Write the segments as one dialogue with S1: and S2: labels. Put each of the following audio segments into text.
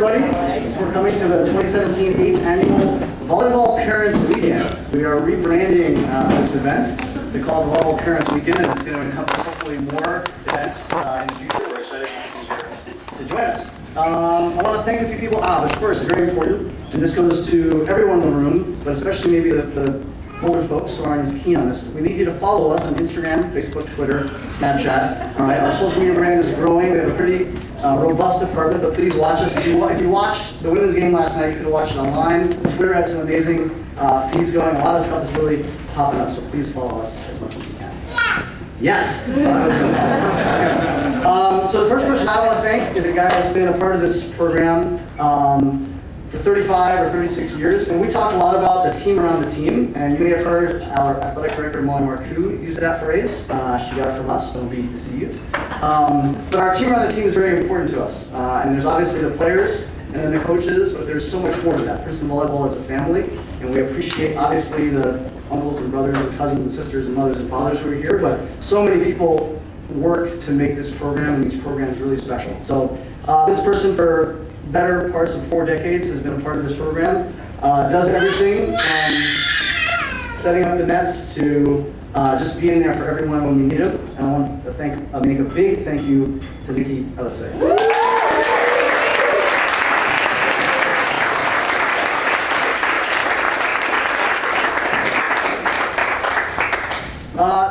S1: everybody, for coming to the 2017 8th Annual Volleyball Parents Weekend. We are rebranding this event to call it Volleyball Parents Weekend, and it's going to encompass hopefully more events in the future. We're excited to have you here to join us. I want to thank a few people. But first, very important, and this goes to everyone in the room, but especially maybe the older folks who aren't as keen on this. We need you to follow us on Instagram, Facebook, Twitter, Snapchat. All right, our social media brand is growing. We have a pretty robust department, but please watch us. If you watched the women's game last night, you could have watched it online. Twitter had some amazing feeds going. A lot of stuff is really popping up, so please follow us as much as you can. Yes. So the first person I want to thank is a guy that's been a part of this program for 35 or 36 years, and we talk a lot about the team around the team, and you may have heard our athletic director, Molly Marcoux, use that phrase. She got it from us, don't be deceived. But our team around the team is very important to us, and there's obviously the players and then the coaches, but there's so much more to that. Princeton Volleyball is a family, and we appreciate, obviously, the uncles and brothers and cousins and sisters and mothers and fathers who are here, but so many people work to make this program and these programs really special. So this person, for better parts of 4 decades, has been a part of this program, does everything from setting up the nets to just being there for everyone when we need them. And I want to make a big thank you to Nikki Ellisay.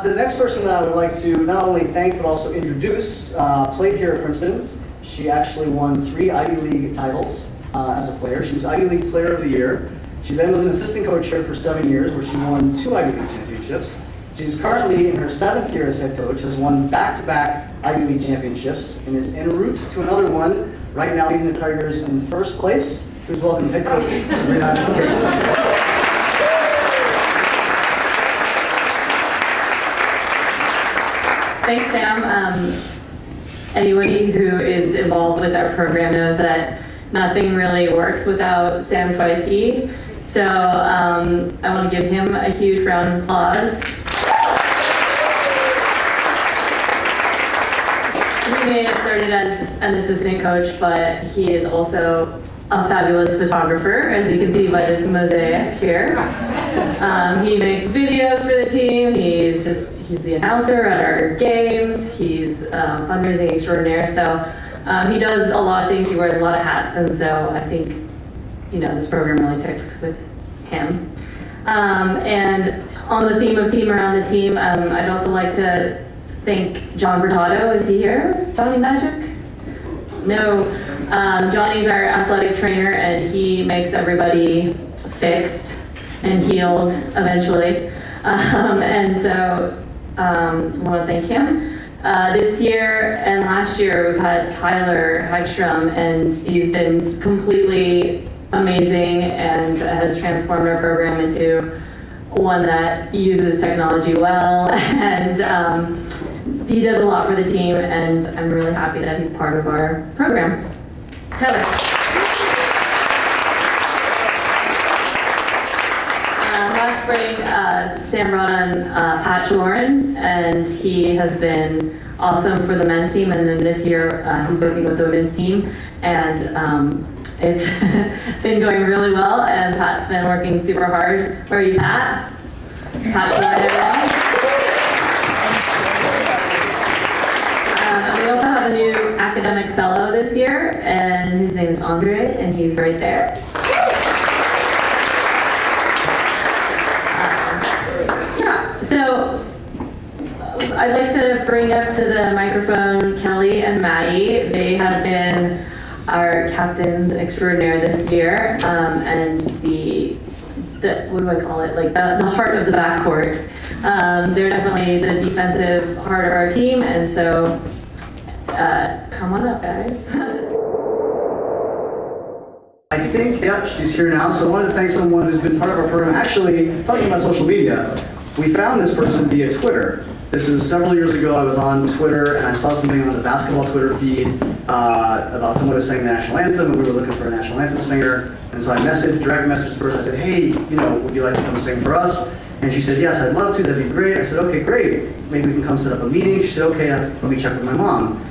S1: The next person that I would like to not only thank but also introduce played here at Princeton. She actually won 3 Ivy League titles as a player. She was Ivy League Player of the Year. She then was an assistant coach here for 7 years, where she won 2 Ivy League championships. She's currently in her 7th year as head coach, has won back-to-back Ivy League championships, and is en route to another one, right now leading the Tigers in first place. Please welcome head coach Sabrina.
S2: Thanks, Sam. Anybody who is involved with our program knows that nothing really works without Sam Twiskey. So I want to give him a huge round of applause. He may have started as an assistant coach, but he is also a fabulous photographer, as you can see by this mosaic here. He makes videos for the team. He's the announcer at our games. He's fundraising extraordinaire. So he does a lot of things. He wears a lot of hats, and so I think this program really ticks with him. And on the theme of team around the team, I'd also like to thank John Bertato. Is he here? Johnny Magic? No. Johnny's our athletic trainer, and he makes everybody fixed and healed eventually. And so I want to thank him. This year and last year, we've had Tyler Hagstrom, and he's been completely amazing and has transformed our program into one that uses technology well. And he does a lot for the team, and I'm really happy that he's part of our program. Tyler. Last spring, Sam brought on Pat Lauren, and he has been awesome for the men's team, and then this year he's working with the women's team, and it's been going really well, and Pat's been working super hard. Where are you, Pat? Pat Lauren, everyone. We also have a new academic fellow this year, and his name is Andre, and he's right there. So I'd like to bring up to the microphone Kelly and Maddie. They have been our captains extraordinaire this year, and the what do I call it? Like the heart of the backcourt. They're definitely the defensive heart of our team, and so come on up, guys.
S1: I think, she's here now. So I wanted to thank someone who's been part of our program. Actually, talking about social media, we found this person via Twitter. This was several years ago. I was on Twitter and I saw something on the basketball Twitter feed about someone who was singing the national anthem, and we were looking for a national anthem singer. And so I direct messaged her. I said, hey, would you like to come sing for us? And she said, yes, I'd love to. That'd be great. I said, okay, great. Maybe we can come set up a meeting. She said, okay, let me check with my mom.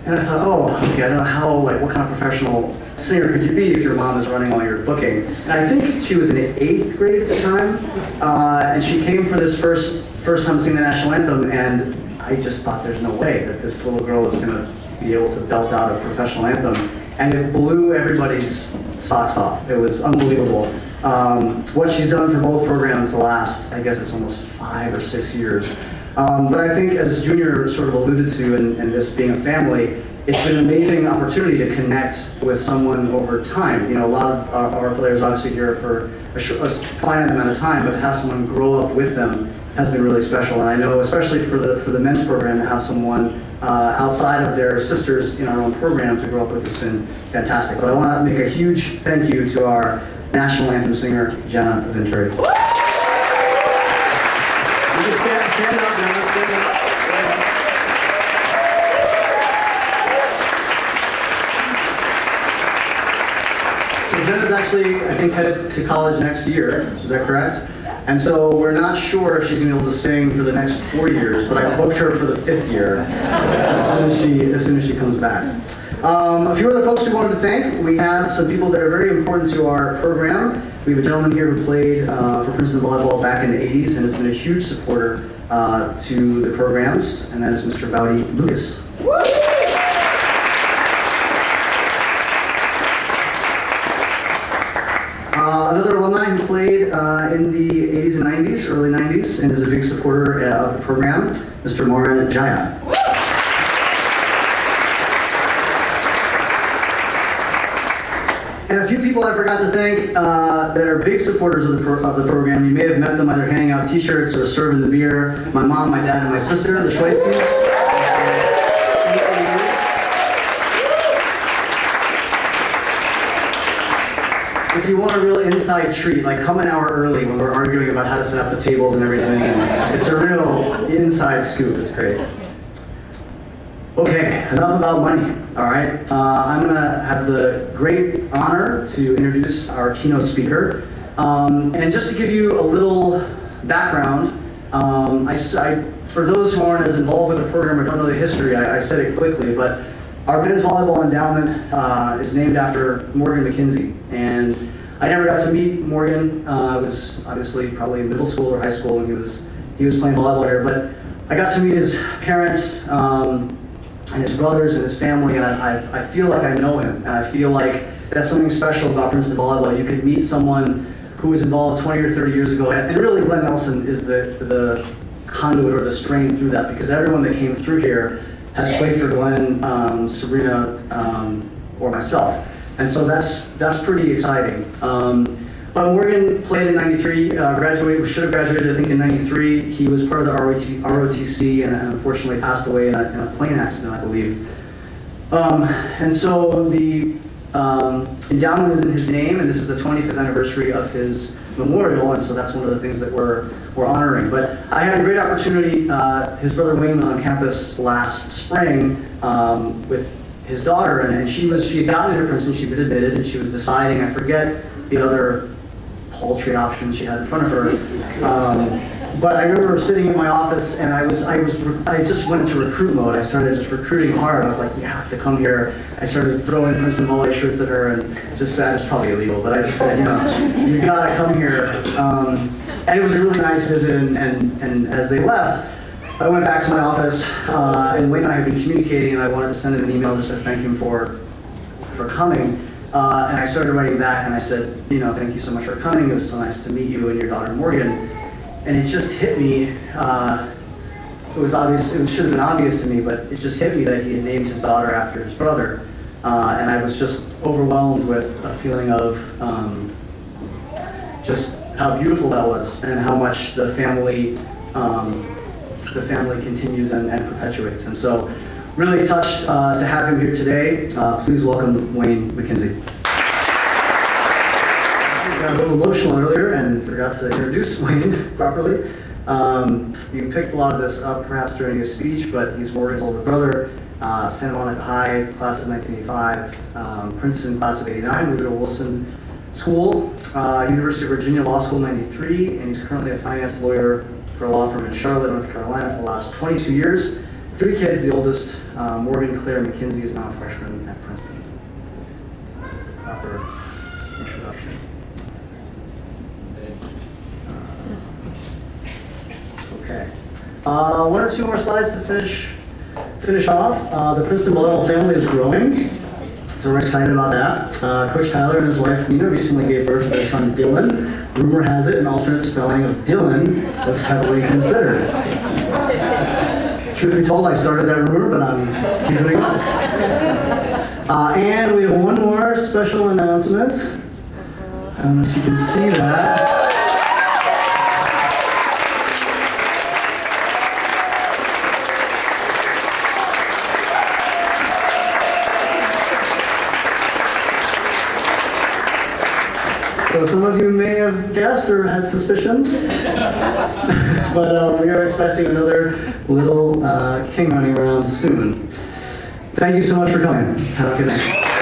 S1: And I thought, oh, okay, I don't know how, like, what kind of professional singer could you be if your mom is running all your booking? And I think she was in 8th grade at the time, and she came for this first time singing the national anthem, and I just thought there's no way that this little girl is gonna be able to belt out a professional anthem, and it blew everybody's socks off. It was unbelievable. What she's done for both programs the last, I guess it's almost 5 or 6 years. But I think, as Junior sort of alluded to, and this being a family, it's been an amazing opportunity to connect with someone over time. You know, a lot of our players obviously here for a finite amount of time, but to have someone grow up with them has been really special. And I know, especially for the men's program, to have someone outside of their sisters in our own program to grow up with has been fantastic. But I want to make a huge thank you to our national anthem singer, Jenna Venturi. Stand up, Jenna, stand up. So Jenna's actually, I think, headed to college next year. Is that correct? And so we're not sure if she's going to be able to sing for the next 4 years, but I booked her for the 5th year as soon as she comes back. A few other folks we wanted to thank. We have some people that are very important to our program. We have a gentleman here who played for Princeton Volleyball back in the 80s and has been a huge supporter to the programs, and that is Mr. Bowdy Lucas. Another alumni who played in the 80s and 90s, early 90s, and is a big supporter of the program, Mr. Moran Jaya. And a few people I forgot to thank that are big supporters of the program. You may have met them either handing out t-shirts or serving the beer. My mom, my dad, and my sister, the Schweisties. If you want a real inside treat, like come an hour early when we're arguing about how to set up the tables and everything. It's a real inside scoop. It's great. Okay, enough about money, all right? I'm gonna have the great honor to introduce our keynote speaker. And just to give you a little background, for those who aren't as involved with the program or don't know the history, I said it quickly, but our men's volleyball endowment is named after Morgan McKenzie. And I never got to meet Morgan. I was obviously probably in middle school or high school when he was playing volleyball here, but I got to meet his parents, and his brothers and his family, and I feel like I know him, and I feel like that's something special about Princeton Volleyball. You could meet someone who was involved 20 or 30 years ago, and really Glenn Nelson is the conduit or the strain through that, because everyone that came through here has played for Glenn, Sabrina, or myself, and so that's pretty exciting. But Morgan played in 93, should have graduated I think in 93. He was part of the ROTC and unfortunately passed away in a plane accident, I believe. And so the endowment is in his name, and this is the 25th anniversary of his memorial, and so that's one of the things that we're honoring. But I had a great opportunity. His brother Wayne was on campus last spring with his daughter, and she had gotten into Princeton, she'd been admitted, and she was deciding, I forget the other paltry options she had in front of her. But I remember sitting in my office, and I just went into recruit mode. I started just recruiting hard. I was like, you have to come here. I started throwing Princeton volley shirts at her, and just said, it's probably illegal, but I just said, you gotta come here. And it was a really nice visit, and as they left, I went back to my office, and Wayne and I had been communicating, and I wanted to send him an email just to thank him for coming. And I started writing back, and I said, thank you so much for coming. It was so nice to meet you and your daughter Morgan. And it just hit me. It was obvious. It should have been obvious to me, but it just hit me that he had named his daughter after his brother, and I was just overwhelmed with a feeling of just how beautiful that was, and how much the family continues and perpetuates. And so, really touched to have him here today. Please welcome Wayne McKenzie. I got a little emotional earlier and forgot to introduce Wayne properly. You picked a lot of this up perhaps during his speech, but he's Morgan's older brother. Santa Monica High, class of 1985, Princeton, class of 89, moved to Wilson School, University of Virginia Law School, 93, and he's currently a finance lawyer for a law firm in Charlotte, North Carolina for the last 22 years. 3 kids. The oldest, Morgan Claire McKinsey, is now a freshman at Princeton. Proper introduction. Okay. 1 or 2 more slides to finish off. The Princeton Millennial family is growing, so we're excited about that. Coach Tyler and his wife Nina recently gave birth to their son Dylan. Rumor has it an alternate spelling of Dylan was heavily considered. Truth be told, I started that rumor, but I'm keeping it up. And we have one more special announcement. I don't know if you can see that. So some of you may have guessed or had suspicions, but we are expecting another little king running around soon. Thank you so much for coming. Have a good night.